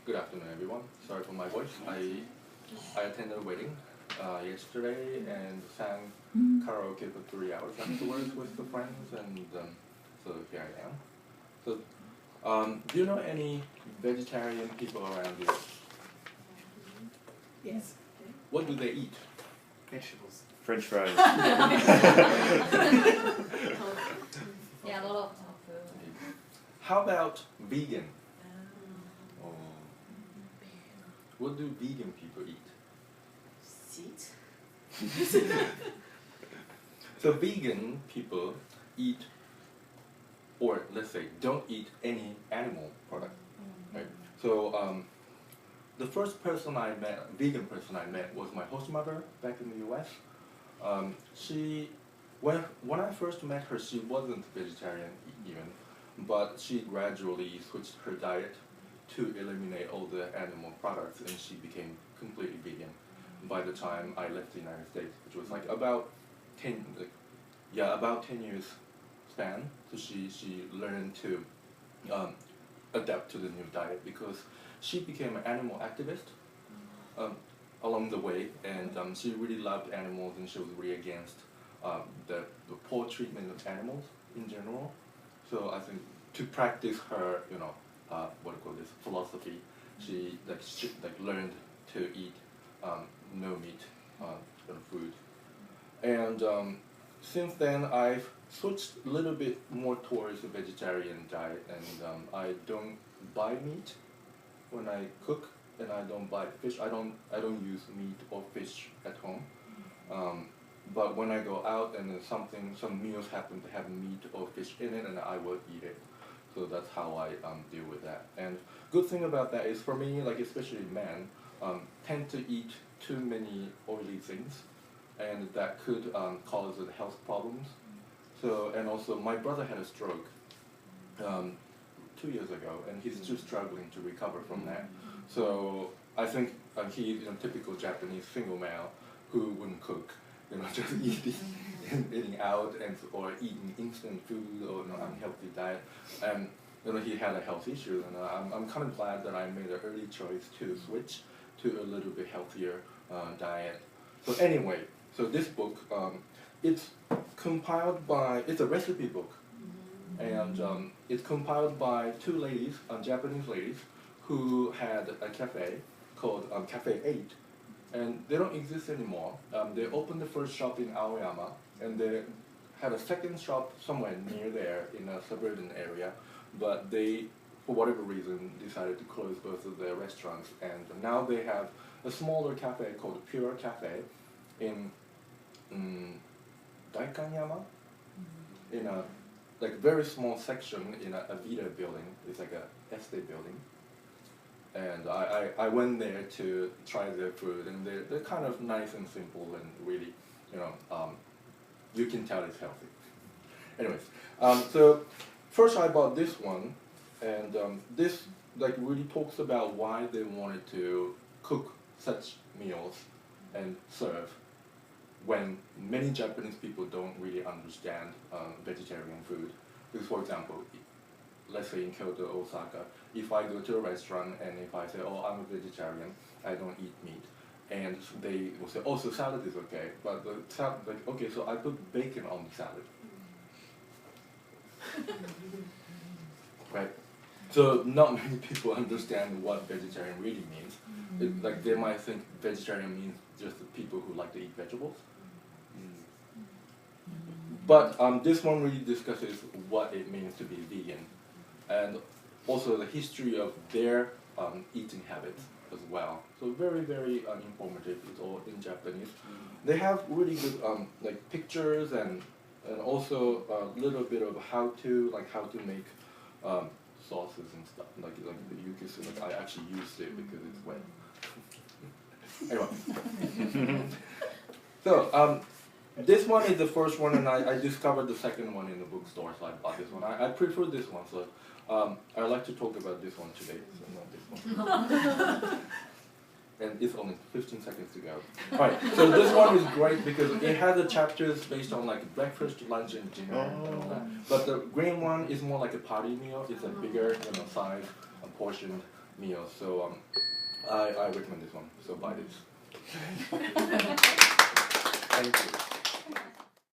Good afternoon, everyone. Sorry for my voice. I attended a wedding yesterday and sang karaoke for 3 hours afterwards with the friends, and so here I am. So, do you know any vegetarian people around you? Yes. What do they eat? Vegetables. French fries. Yeah, a lot of tofu. How about vegan? Oh. What do vegan people eat? Seeds. So vegan people eat, or let's say don't eat any animal product, right? So the first person I met, vegan person I met, was my host mother back in the US. When I first met her, she wasn't vegetarian even, but she gradually switched her diet to eliminate all the animal products, and she became completely vegan by the time I left the United States, which was like about 10 years span. So she learned to adapt to the new diet because she became an animal activist along the way, and she really loved animals, and she was really against the poor treatment of animals in general. So I think to practice her, what do you call this, philosophy, she learned to eat no meat food. And since then, I've switched a little bit more towards a vegetarian diet, and I don't buy meat when I cook, and I don't buy fish. I don't use meat or fish at home. But when I go out and some meals happen to have meat or fish in it, and I will eat it. So that's how I deal with that. And good thing about that is, for me, like especially men, tend to eat too many oily things, and that could cause health problems. So, and also my brother had a stroke 2 years ago, and he's still struggling to recover from that. So I think he's a typical Japanese single male who wouldn't cook, just eating out or eating instant food or unhealthy diet. And he had a health issue, and I'm kind of glad that I made an early choice to switch to a little bit healthier diet. So anyway, so this book, it's a recipe book, and it's compiled by two ladies, Japanese ladies, who had a cafe called Café 8, and they don't exist anymore. They opened the first shop in Aoyama, and they had a second shop somewhere near there in a suburban area, but they, for whatever reason, decided to close both of their restaurants, and now they have a smaller cafe called Pure Cafe in Daikanyama, in a very small section in a Vita building. It's like a estate building. And I went there to try their food, and they're kind of nice and simple, and really, you can tell it's healthy. Anyways, so first I bought this one, and this really talks about why they wanted to cook such meals and serve when many Japanese people don't really understand vegetarian food. Because, for example, let's say in Kyoto, Osaka, if I go to a restaurant and if I say, oh, I'm a vegetarian, I don't eat meat, and they will say, oh, so salad is okay, but the salad, okay, so I put bacon on the salad. Right? So not many people understand what vegetarian really means. They might think vegetarian means just the people who like to eat vegetables. But this one really discusses what it means to be vegan, and also the history of their eating habits as well. So very, very informative. It's all in Japanese. They have really good pictures and also a little bit of how to make sauces and stuff. You can see, I actually used it because it's wet. Anyway, so this one is the first one, and I discovered the second one in the bookstore, so I bought this one. I prefer this one, so I'd like to talk about this one today, so not this one. And it's only 15 seconds to go. Alright, so this one is great because it has the chapters based on breakfast, lunch, and dinner and all that. But the green one is more like a party meal. It's a bigger size, a portion, meal. So I recommend this one. So buy this.